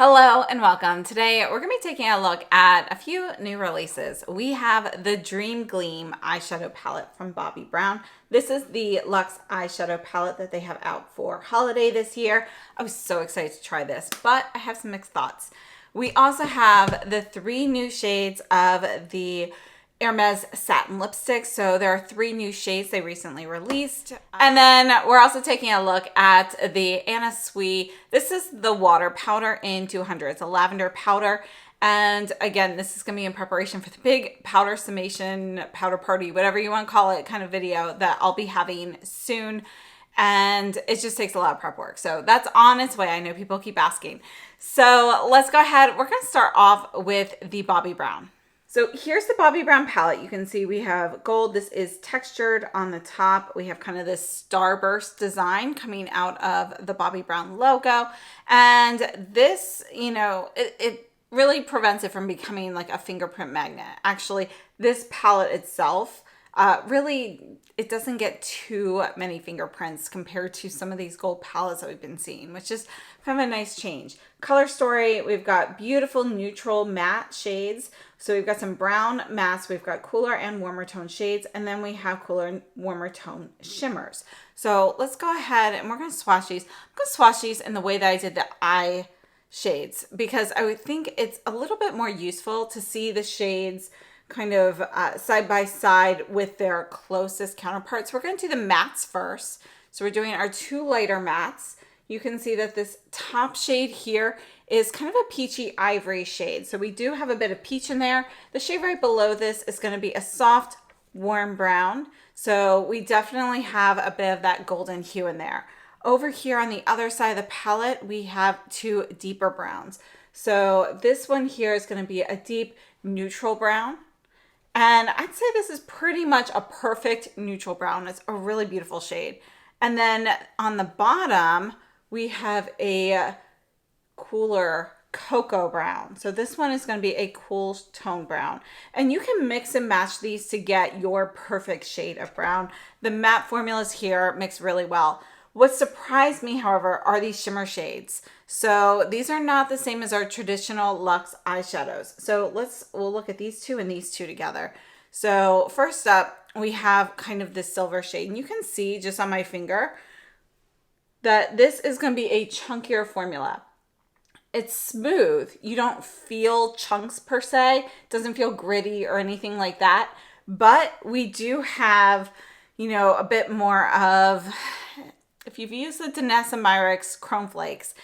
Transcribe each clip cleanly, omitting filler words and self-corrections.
Hello and welcome. Today we're going to be taking a look at a few new releases. We have the Dream Gleam eyeshadow palette from Bobbi Brown. This is the luxe eyeshadow palette that they have out for holiday this year. I was so excited to try this, but I have some mixed thoughts. We also have the 3 new shades of the Hermes Satin lipstick. So there are 3 new shades they recently released. And then we're also taking a look at the Anna Sui. This is the water powder in 200. It's a lavender powder. And again, this is going to be in preparation for the big powder summation, powder party, whatever you want to call it, kind of video that I'll be having soon. And it just takes a lot of prep work. So that's on its way. I know people keep asking. So let's go ahead. We're going to start off with the Bobbi Brown. So here's the Bobbi Brown palette. You can see we have gold. This is textured on the top. We have kind of this starburst design coming out of the Bobbi Brown logo. And this, it really prevents it from becoming like a fingerprint magnet. Actually, this palette itself, it doesn't get too many fingerprints compared to some of these gold palettes that we've been seeing, which is kind of a nice change. Color story, we've got beautiful neutral matte shades. So we've got some brown mattes, we've got cooler and warmer tone shades, and then we have cooler and warmer tone shimmers. So let's go ahead and we're going to swatch these. I'm going to swatch these in the way that I did the eye shades, because I would think it's a little bit more useful to see the shades kind of side by side with their closest counterparts. We're going to do the mattes first. So we're doing our 2 lighter mattes. You can see that this top shade here is kind of a peachy ivory shade. So we do have a bit of peach in there. The shade right below this is going to be a soft, warm brown. So we definitely have a bit of that golden hue in there. Over here on the other side of the palette, we have 2 deeper browns. So this one here is going to be a deep neutral brown. And I'd say this is pretty much a perfect neutral brown. It's a really beautiful shade. And then on the bottom, we have a cooler cocoa brown. So this one is going to be a cool tone brown. And you can mix and match these to get your perfect shade of brown. The matte formulas here mix really well. What surprised me, however, are these shimmer shades. So these are not the same as our traditional luxe eyeshadows. So we'll look at these 2 and these 2 together. So first up, we have kind of this silver shade. And you can see just on my finger that this is going to be a chunkier formula. It's smooth. You don't feel chunks per se. It doesn't feel gritty or anything like that. But we do have, a bit more of, if you've used the Danessa Myricks Chrome Flakes,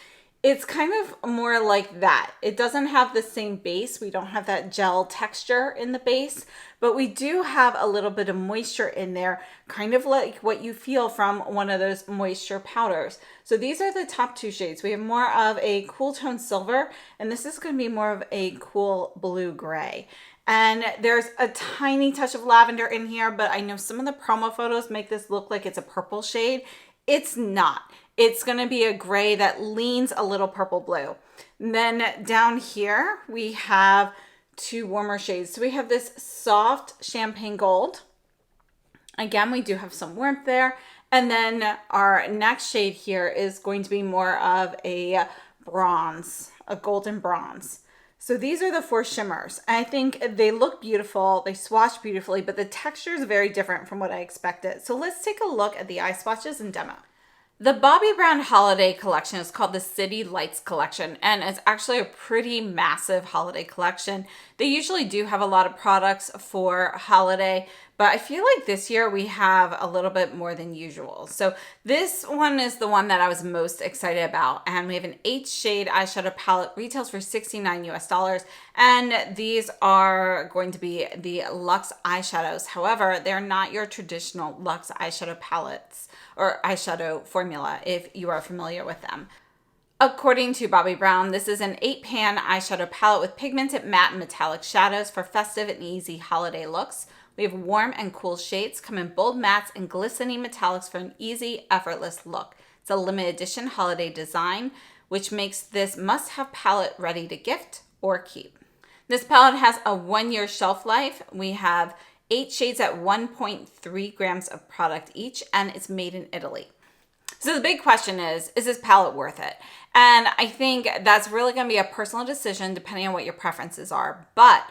it's kind of more like that. It doesn't have the same base. We don't have that gel texture in the base, but we do have a little bit of moisture in there, kind of like what you feel from one of those moisture powders. So these are the top 2 shades. We have more of a cool tone silver, and this is going to be more of a cool blue gray. And there's a tiny touch of lavender in here, but I know some of the promo photos make this look like it's a purple shade. It's not. It's going to be a gray that leans a little purple blue. And then down here, we have 2 warmer shades. So we have this soft champagne gold. Again, we do have some warmth there. And then our next shade here is going to be more of a bronze, a golden bronze. So these are the 4 shimmers. I think they look beautiful. They swatch beautifully, but the texture is very different from what I expected. So let's take a look at the eye swatches and demo. The Bobbi Brown holiday collection is called the City Lights collection, and it's actually a pretty massive holiday collection. They usually do have a lot of products for holiday, but I feel like this year we have a little bit more than usual. So this one is the one that I was most excited about, and we have an 8 shade eyeshadow palette, retails for $69 US, and these are going to be the luxe eyeshadows. However, they're not your traditional luxe eyeshadow palettes or eyeshadow formula if you are familiar with them. According to Bobbi Brown, this is an 8-pan eyeshadow palette with pigmented matte and metallic shadows for festive and easy holiday looks. We have warm and cool shades, come in bold mattes and glistening metallics for an easy, effortless look. It's a limited edition holiday design, which makes this must-have palette ready to gift or keep. This palette has a 1-year shelf life. We have 8 shades at 1.3 grams of product each, and it's made in Italy. So the big question is this palette worth it? And I think that's really going to be a personal decision depending on what your preferences are. But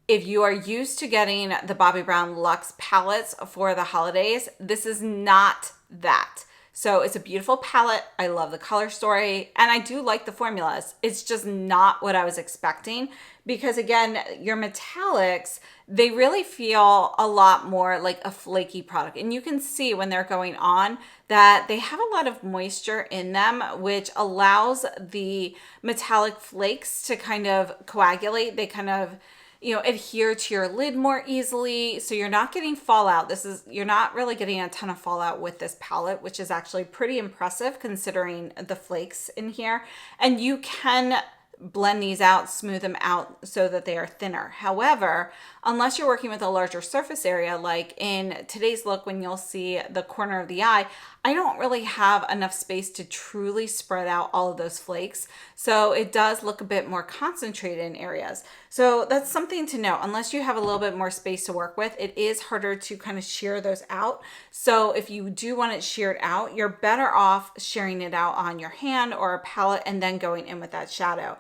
if you are used to getting the Bobbi Brown Luxe palettes for the holidays, this is not that. So it's a beautiful palette. I love the color story and I do like the formulas. It's just not what I was expecting because again, your metallics, they really feel a lot more like a flaky product. And you can see when they're going on that they have a lot of moisture in them, which allows the metallic flakes to kind of coagulate. They kind of, you know, adhere to your lid more easily. So you're not getting fallout. You're not really getting a ton of fallout with this palette, which is actually pretty impressive considering the flakes in here. And you can blend these out, smooth them out so that they are thinner. However, unless you're working with a larger surface area, like in today's look, when you'll see the corner of the eye, I don't really have enough space to truly spread out all of those flakes. So it does look a bit more concentrated in areas. So that's something to know. Unless you have a little bit more space to work with, it is harder to kind of shear those out. So if you do want it sheared out, you're better off shearing it out on your hand or a palette and then going in with that shadow.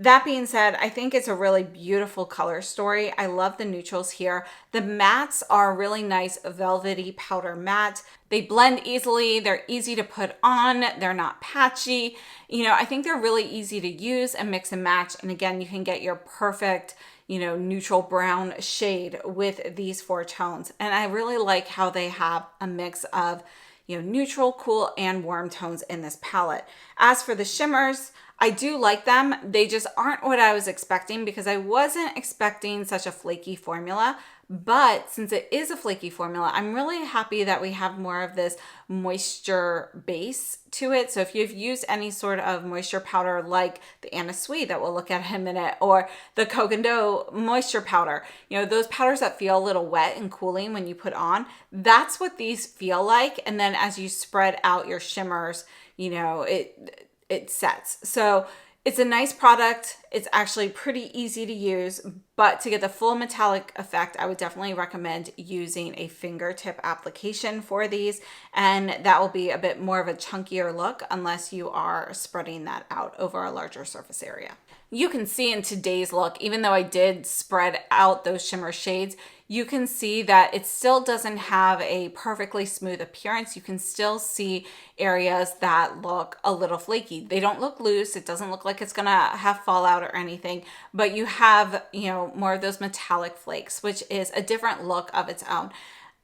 That being said, I think it's a really beautiful color story. I love the neutrals here. The mattes are really nice velvety powder matte. They blend easily. They're easy to put on. They're not patchy. You know, I think they're really easy to use and mix and match. And again, you can get your perfect, you know, neutral brown shade with these 4 tones. And I really like how they have a mix of, you know, neutral, cool, and warm tones in this palette. As for the shimmers, I do like them. They just aren't what I was expecting because I wasn't expecting such a flaky formula. But since it is a flaky formula, I'm really happy that we have more of this moisture base to it. So if you've used any sort of moisture powder like the Anna Sui that we'll look at in a minute, or the Koh Gen Do moisture powder, you know, those powders that feel a little wet and cooling when you put on, that's what these feel like. And then as you spread out your shimmers, you know, it sets. So it's a nice product. It's actually pretty easy to use, but to get the full metallic effect, I would definitely recommend using a fingertip application for these. And that will be a bit more of a chunkier look unless you are spreading that out over a larger surface area. You can see in today's look, even though I did spread out those shimmer shades, you can see that it still doesn't have a perfectly smooth appearance. You can still see areas that look a little flaky. They don't look loose. It doesn't look like it's gonna have fallout or anything, but you have, you know, more of those metallic flakes, which is a different look of its own.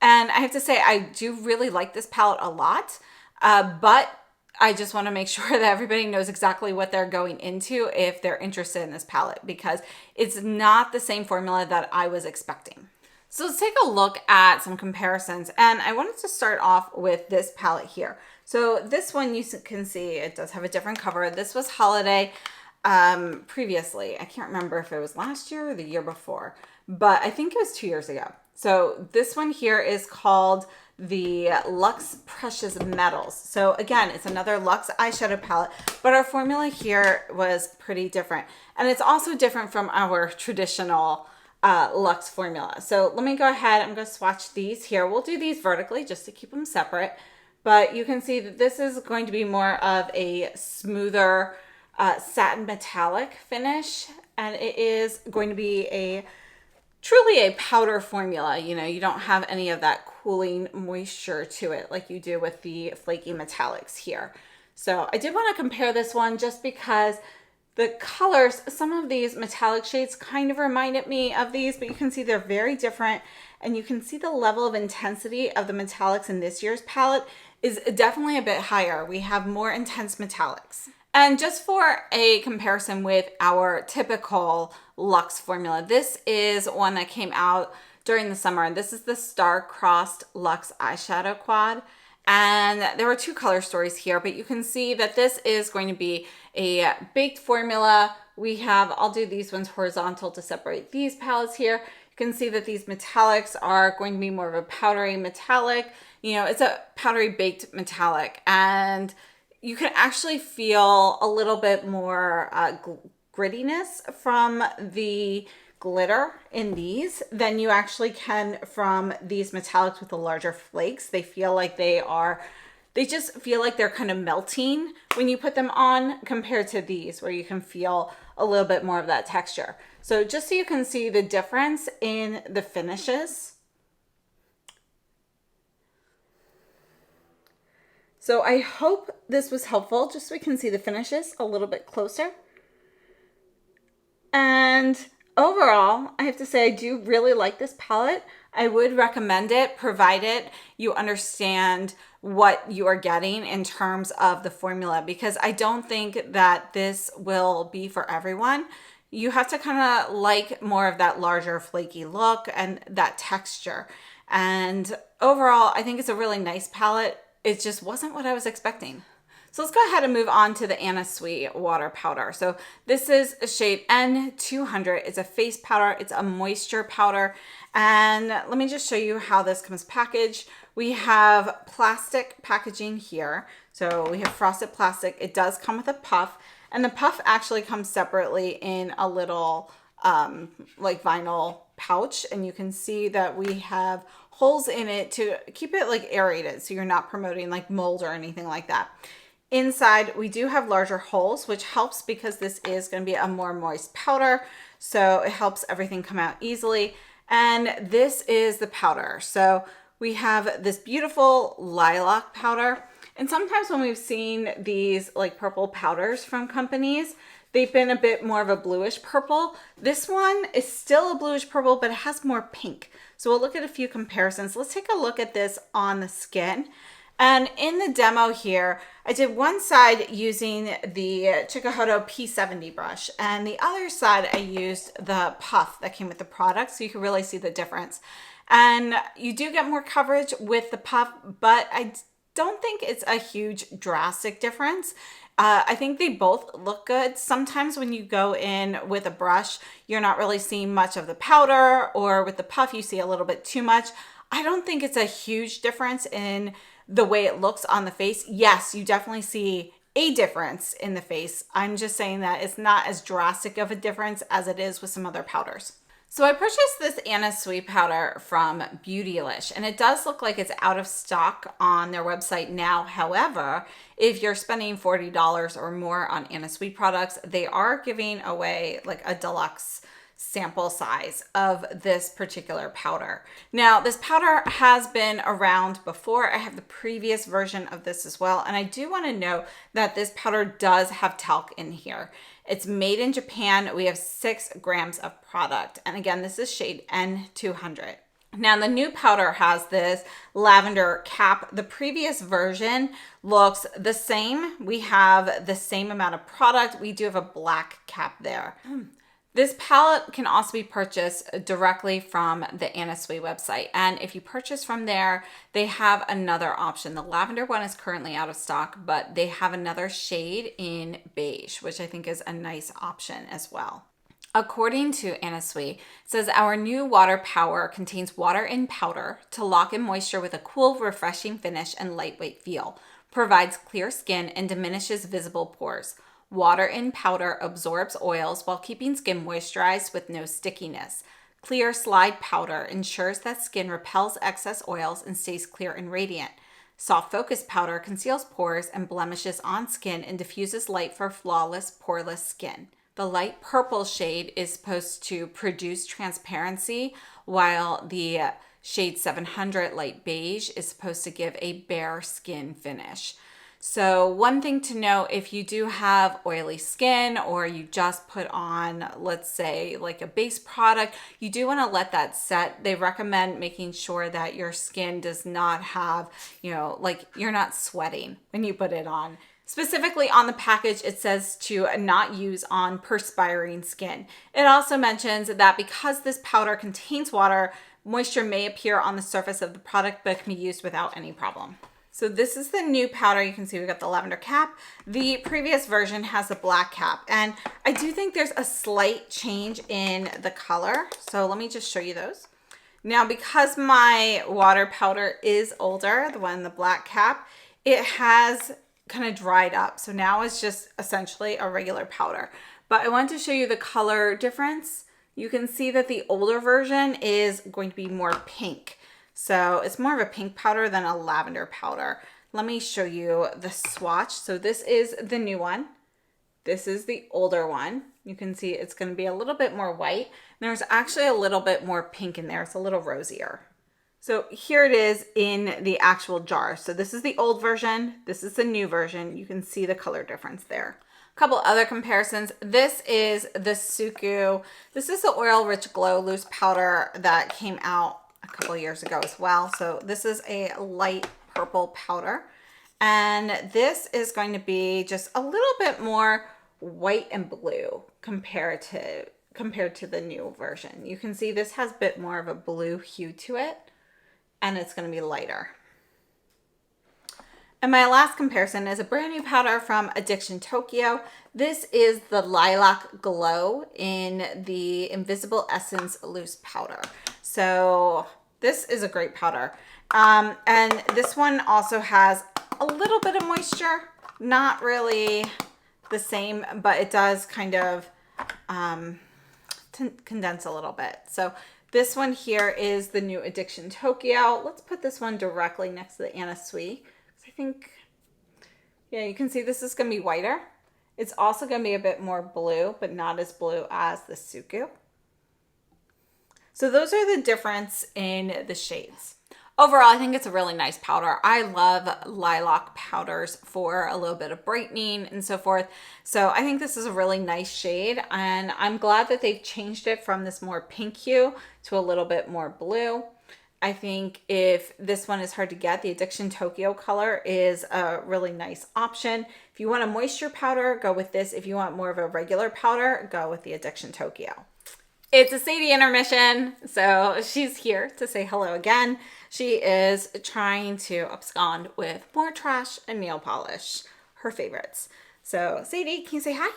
And I have to say, I do really like this palette a lot, but I just want to make sure that everybody knows exactly what they're going into if they're interested in this palette, because it's not the same formula that I was expecting. So let's take a look at some comparisons. And I wanted to start off with this palette here. So this one, you can see it does have a different cover. This was holiday previously. I can't remember if it was last year or the year before, but I think it was 2 years ago. So this one here is called the Luxe Precious Metals. So again, it's another Luxe eyeshadow palette, but our formula here was pretty different. And it's also different from our traditional Luxe formula. So let me go ahead. I'm going to swatch these here. We'll do these vertically just to keep them separate. But you can see that this is going to be more of a smoother satin metallic finish. And it is going to be truly a powder formula. You know, you don't have any of that cooling moisture to it like you do with the flaky metallics here. So I did want to compare this one just because the colors, some of these metallic shades kind of reminded me of these, but you can see they're very different. And you can see the level of intensity of the metallics in this year's palette is definitely a bit higher. We have more intense metallics. And just for a comparison with our typical Luxe formula, this is one that came out during the summer. And this is the Star-Crossed Luxe Eyeshadow Quad. And there were 2 color stories here, but you can see that this is going to be a baked formula. I'll do these ones horizontal to separate these palettes here. You can see that these metallics are going to be more of a powdery metallic. You know, it's a powdery baked metallic, and you can actually feel a little bit more grittiness from the glitter in these than you actually can from these metallics with the larger flakes. They feel like they are they just feel like they're kind of melting when you put them on compared to these where you can feel a little bit more of that texture. So just so you can see the difference in the finishes. So I hope this was helpful just so we can see the finishes a little bit closer. And overall, I have to say I do really like this palette. I would recommend it, provided you understand what you are getting in terms of the formula, because I don't think that this will be for everyone. You have to kind of like more of that larger flaky look and that texture. And overall, I think it's a really nice palette. It just wasn't what I was expecting. So let's go ahead and move on to the Anna Sui water powder. So this is a shade N200. It's a face powder. It's a moisture powder. And let me just show you how this comes packaged. We have plastic packaging here. So we have frosted plastic. It does come with a puff. And the puff actually comes separately in a little like vinyl pouch. And you can see that we have holes in it to keep it like aerated. So you're not promoting like mold or anything like that. Inside, we do have larger holes, which helps because this is going to be a more moist powder. So it helps everything come out easily. And this is the powder. So we have this beautiful lilac powder. And sometimes when we've seen these like purple powders from companies, they've been a bit more of a bluish purple. This one is still a bluish purple, but it has more pink. So we'll look at a few comparisons. Let's take a look at this on the skin. And in the demo here, I did one side using the SUQQU P70 brush, and the other side I used the puff that came with the product, so you can really see the difference. And you do get more coverage with the puff, but I don't think it's a huge drastic difference. I think they both look good. Sometimes when you go in with a brush, you're not really seeing much of the powder, or with the puff, you see a little bit too much. I don't think it's a huge difference in the way it looks on the face. Yes, you definitely see a difference in the face. I'm just saying that it's not as drastic of a difference as it is with some other powders. So I purchased this Anna Sui powder from Beautylish, and it does look like it's out of stock on their website now. However, if you're spending $40 or more on Anna Sui products, they are giving away like a deluxe sample size of this particular powder. Now, this powder has been around before. I have the previous version of this as well. And I do want to note that this powder does have talc in here. It's made in Japan. We have 6 grams of product. And again, this is shade N200. Now, the new powder has this lavender cap. The previous version looks the same. We have the same amount of product. We do have a black cap there. This palette can also be purchased directly from the Anna Sui website. And if you purchase from there, they have another option. The lavender one is currently out of stock, but they have another shade in beige, which I think is a nice option as well. According to Anna Sui, it says our new water power contains water in powder to lock in moisture with a cool, refreshing finish and lightweight feel, provides clear skin and diminishes visible pores. Water in powder absorbs oils while keeping skin moisturized with no stickiness. Clear slide powder ensures that skin repels excess oils and stays clear and radiant. Soft focus powder conceals pores and blemishes on skin and diffuses light for flawless, poreless skin. The light purple shade is supposed to produce transparency, while the shade 700 light beige is supposed to give a bare skin finish. So one thing to note, if you do have oily skin or you just put on, let's say like a base product, you do want to let that set. They recommend making sure that your skin does not have, like you're not sweating when you put it on. Specifically on the package, it says to not use on perspiring skin. It also mentions that because this powder contains water, moisture may appear on the surface of the product, but it can be used without any problem. So this is the new powder. You can see we got the lavender cap. The previous version has the black cap. And I do think there's a slight change in the color. So let me just show you those. Now, because my water powder is older, the one in the black cap, it has kind of dried up. So now it's just essentially a regular powder. But I want to show you the color difference. You can see that the older version is going to be more pink. So it's more of a pink powder than a lavender powder. let me show you the swatch. So this is the new one. This is the older one. You can see it's going to be a little bit more white. There's actually a little bit more pink in there. It's a little rosier. So here it is in the actual jar. So this is the old version. This is the new version. You can see the color difference there. A couple other comparisons. This is the SUQQU. This is the Oil Rich Glow Loose Powder that came out a couple years ago as well. So this is a light purple powder. And this is going to be just a little bit more white and blue compared to the new version. You can see this has a bit more of a blue hue to it, and it's going to be lighter. And my last comparison is a brand new powder from Addiction Tokyo. This is the Lilac Glow in the Invisible Essence Loose Powder. So this is a great powder. And this one also has a little bit of moisture, not really the same, but it does kind of condense a little bit. So this one here is the new Addiction Tokyo. Let's put this one directly next to the Anna Sui. I think, yeah, you can see this is going to be whiter. It's also going to be a bit more blue, but not as blue as the SUQQU. So those are the difference in the shades. Overall, I think it's a really nice powder. I love lilac powders for a little bit of brightening and so forth. So I think this is a really nice shade, and I'm glad that they've changed it from this more pink hue to a little bit more blue. I think if this one is hard to get, the Addiction Tokyo color is a really nice option. If you want a moisture powder, go with this. If you want more of a regular powder, go with the Addiction Tokyo. It's a Sadie intermission, so she's here to say hello again. She is trying to abscond with more trash and nail polish, her favorites. So Sadie, can you say hi?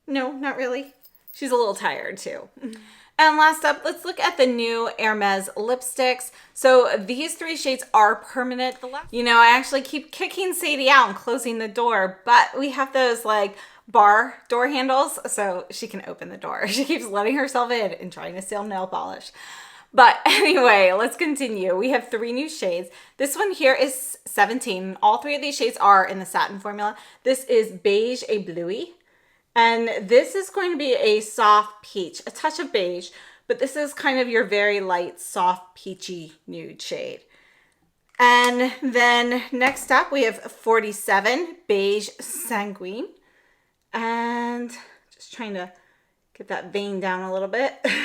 No, not really. She's a little tired too. And last up, let's look at the new Hermes lipsticks. So these three shades are permanent. You know, I actually keep kicking Sadie out and closing the door, but we have those like bar door handles so she can open the door. She keeps letting herself in and trying to steal nail polish. But anyway, let's continue. We have three new shades. This one here is 17. All three of these shades are in the Satin formula. This is Beige a Bluey. And this is going to be a soft peach, a touch of beige, but this is kind of your very light, soft, peachy nude shade. And then next up, we have 47, Beige Sanguine. And just trying to get that vein down a little bit. There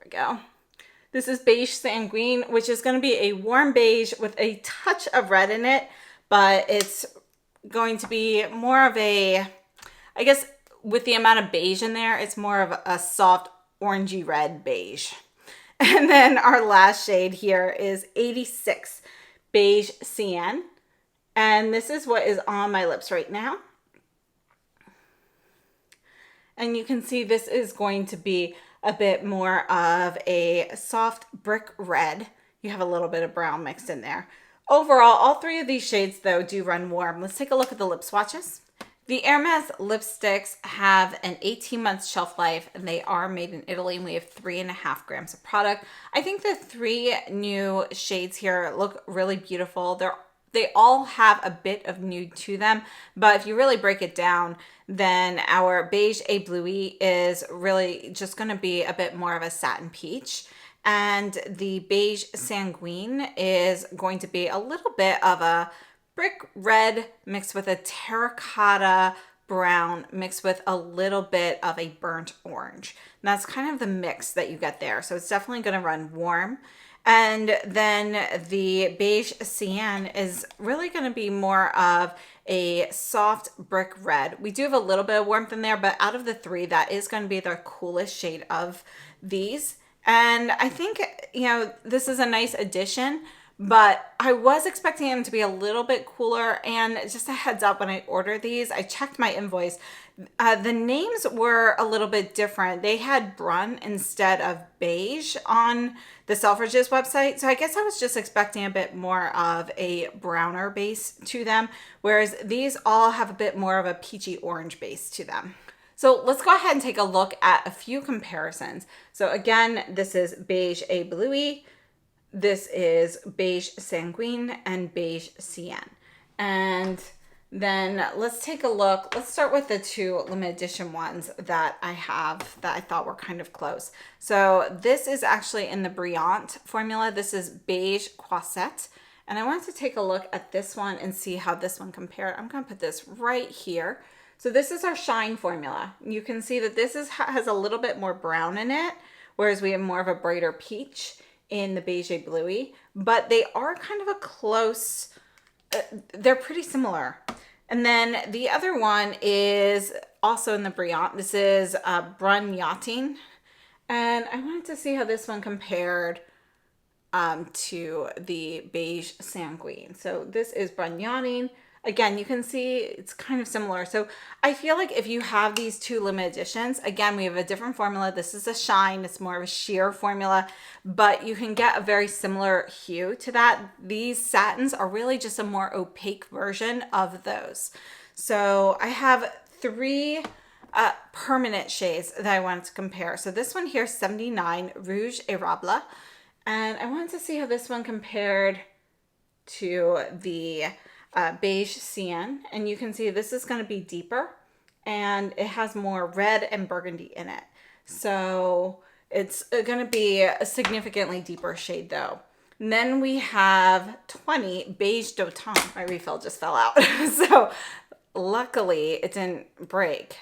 we go. This is Beige Sanguine, which is going to be a warm beige with a touch of red in it, but it's going to be more of a, I guess with the amount of beige in there, it's more of a soft orangey red beige. And then our last shade here is 86, Beige Cyan. And this is what is on my lips right now. And you can see this is going to be a bit more of a soft brick red. You have a little bit of brown mixed in there. Overall, all three of these shades, though, do run warm. Let's take a look at the lip swatches. The Hermes lipsticks have an 18-month shelf life, and they are made in Italy, and we have 3.5 grams of product. I think the three new shades here look really beautiful. They all have a bit of nude to them, but if you really break it down, then our Beige a Bluey is really just going to be a bit more of a satin peach. And the Beige Sanguine is going to be a little bit of a brick red mixed with a terracotta brown mixed with a little bit of a burnt orange. And that's kind of the mix that you get there. So it's definitely going to run warm. And then the Beige Cyan is really going to be more of a soft brick red. We do have a little bit of warmth in there, but out of the three, that is going to be the coolest shade of these. And I think, you know, this is a nice addition, but I was expecting them to be a little bit cooler. And just a heads up, when I ordered these, I checked my invoice. The names were a little bit different. They had brun instead of beige on the Selfridges website. So I guess I was just expecting a bit more of a browner base to them, whereas these all have a bit more of a peachy orange base to them. So let's go ahead and take a look at a few comparisons. So again, this is Beige a Bluey. this is Beige Sanguine and Beige Cyan. And then let's take a look. Let's start with the two limited edition ones that I have that I thought were kind of close. So this is actually in the Brilliant formula. This is Beige Croisette. And I wanted to take a look at this one and see how this one compared. I'm going to put this right here. So this is our Shine formula. You can see that this has a little bit more brown in it, whereas we have more of a brighter peach in the Beige Bluey. But they are kind of a close... they're pretty similar. And then the other one is also in the Brilliant. This is Brun Yachting. And I wanted to see how this one compared to the Beige Sanguine. So this is Brun Yachting. Again, you can see it's kind of similar. So I feel like if you have these two limited editions, again, we have a different formula. This is a Shine. It's more of a sheer formula, but you can get a very similar hue to that. These satins are really just a more opaque version of those. So I have three permanent shades that I wanted to compare. So this one here is 79 Rouge Érable. And I wanted to see how this one compared to the Beige Cyan, and you can see this is going to be deeper and it has more red and burgundy in it. So it's going to be a significantly deeper shade though. And then we have 20 Beige D'automne. My refill just fell out. So luckily it didn't break.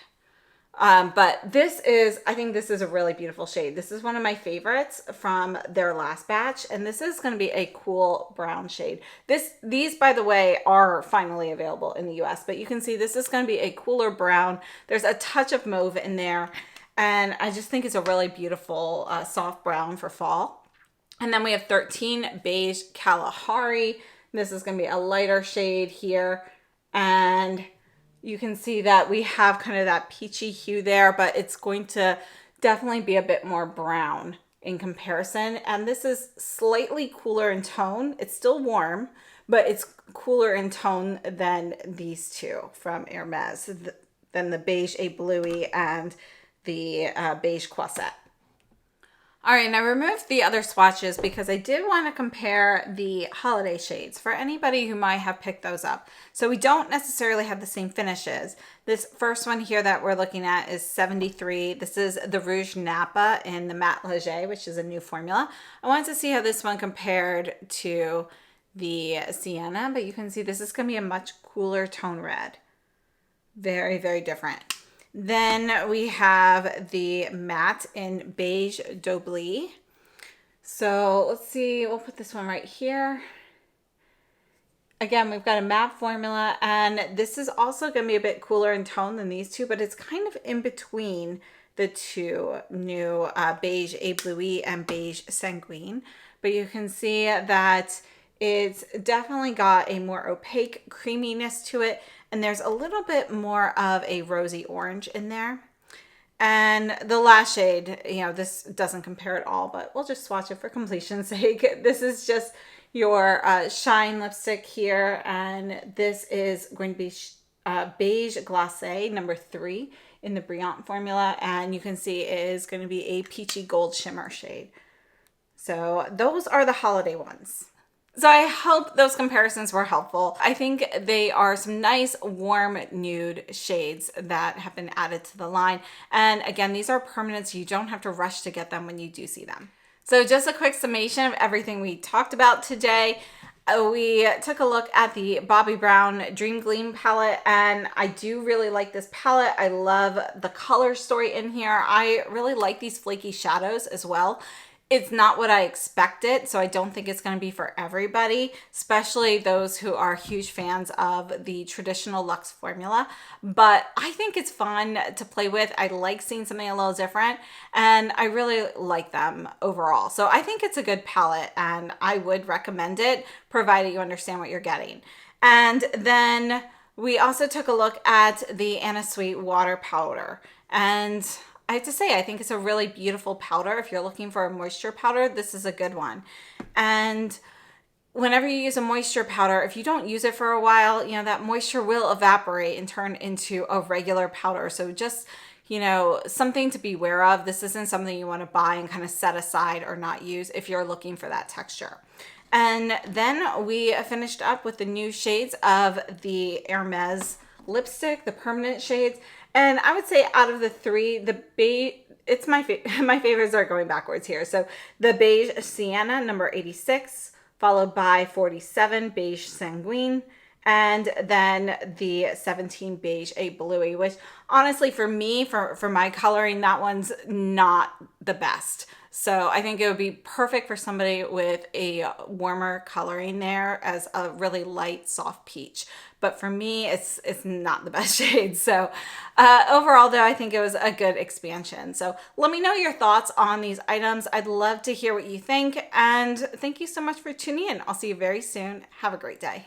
But this is, I think this is a really beautiful shade. This is one of my favorites from their last batch, and this is going to be a cool brown shade. These, by the way, are finally available in the US, but you can see this is going to be a cooler brown. There's a touch of mauve in there, and I just think it's a really beautiful soft brown for fall. And then we have 13 Beige Kalahari. This is going to be a lighter shade here, and you can see that we have kind of that peachy hue there, but it's going to definitely be a bit more brown in comparison. And this is slightly cooler in tone. It's still warm, but it's cooler in tone than these two from Hermes, than the Beige Bluey and the Beige Croisette. All right, and I removed the other swatches because I did want to compare the holiday shades for anybody who might have picked those up. So we don't necessarily have the same finishes. This first one here that we're looking at is 73. This is the Rouge Napa in the Matte Léger, which is a new formula. I wanted to see how this one compared to the Sienna, but you can see this is going to be a much cooler tone red. Very, very different. Then we have the matte in Beige d'Oubli. So let's see, we'll put this one right here. Again, we've got a matte formula, and this is also going to be a bit cooler in tone than these two, but it's kind of in between the two new Beige Bluey and Beige Sanguine. But you can see that it's definitely got a more opaque creaminess to it. And there's a little bit more of a rosy orange in there. And the last shade, you know, this doesn't compare at all, but we'll just swatch it for completion's sake. This is just your Shine lipstick here. And this is going to be Beige Glacé number 3 in the Brilliant formula. And you can see it is going to be a peachy gold shimmer shade. So those are the holiday ones. So I hope those comparisons were helpful. I think they are some nice warm nude shades that have been added to the line. And again, these are permanent, so you don't have to rush to get them when you do see them. So just a quick summation of everything we talked about today. We took a look at the Bobbi Brown Dream Gleam palette, and I do really like this palette. I love the color story in here. I really like these flaky shadows as well. It's not what I expected, so I don't think it's going to be for everybody, especially those who are huge fans of the traditional luxe formula. But I think it's fun to play with. I like seeing something a little different, and I really like them overall. So I think it's a good palette, and I would recommend it, provided you understand what you're getting. And then we also took a look at the Anna Sui water powder, and I have to say, I think it's a really beautiful powder. If you're looking for a moisture powder, this is a good one. And whenever you use a moisture powder, if you don't use it for a while, you know, that moisture will evaporate and turn into a regular powder. So just you know, something to be aware of. This isn't something you want to buy and kind of set aside or not use if you're looking for that texture. And then we finished up with the new shades of the Hermes lipstick, the permanent shades. And I would say out of the three, the beige, it's my favorites are going backwards here. So the beige sienna, number 86, followed by 47 beige sanguine, and then the 17 beige a bluey, which honestly for me, for my coloring, that one's not the best. So I think it would be perfect for somebody with a warmer coloring there as a really light, soft peach. But for me, it's not the best shade. So overall, though, I think it was a good expansion. So let me know your thoughts on these items. I'd love to hear what you think. And thank you so much for tuning in. I'll see you very soon. Have a great day.